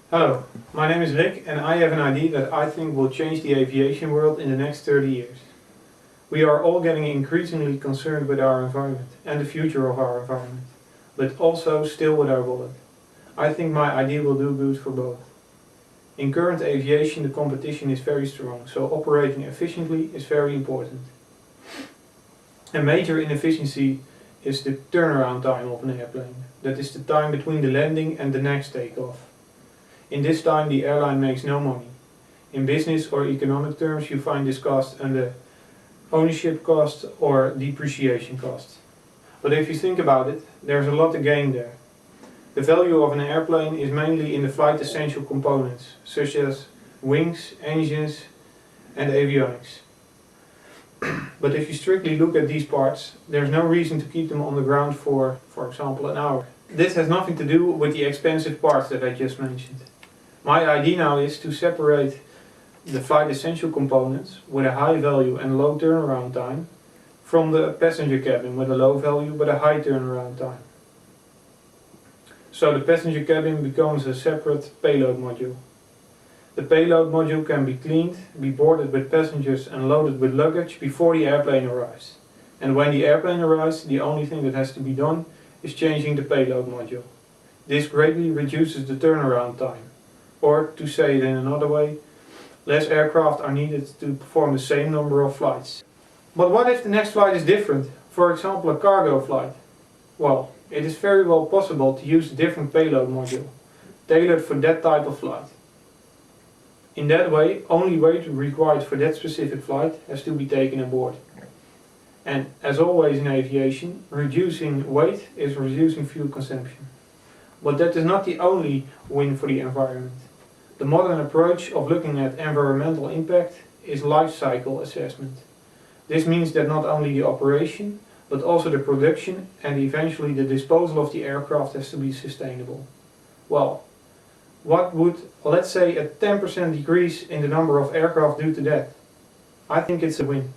Hello, my name is Rick and I have an idea that I think will change the aviation world in the next 30 years. We are all getting increasingly concerned with our environment and the future of our environment, but also still with our wallet. I think my idea will do good for both. In current aviation the competition is very strong, so operating efficiently is very important. A major inefficiency is the turnaround time of an airplane. That is the time between the landing and the next takeoff. In this time the airline makes no money. In business or economic terms you find this cost under ownership cost or depreciation cost. But if you think about it, there's a lot to gain there. The value of an airplane is mainly in the flight essential components, such as wings, engines and avionics. But if you strictly look at these parts, there's no reason to keep them on the ground for example, an hour. This has nothing to do with the expensive parts that I just mentioned. My idea now is to separate the flight essential components with a high value and low turnaround time from the passenger cabin with a low value but a high turnaround time. So the passenger cabin becomes a separate payload module. The payload module can be cleaned, be boarded with passengers and loaded with luggage before the airplane arrives. And when the airplane arrives, the only thing that has to be done is changing the payload module. This greatly reduces the turnaround time. Or, to say it in another way, less aircraft are needed to perform the same number of flights. But what if the next flight is different? For example, a cargo flight. Well, it is very well possible to use a different payload module, tailored for that type of flight. In that way, only weight required for that specific flight has to be taken aboard. And as always in aviation, reducing weight is reducing fuel consumption. But that is not the only win for the environment. The modern approach of looking at environmental impact is life cycle assessment. This means that not only the operation, but also the production and eventually the disposal of the aircraft has to be sustainable. Well, what would, let's say, a 10% decrease in the number of aircraft do to that? I think it's a win.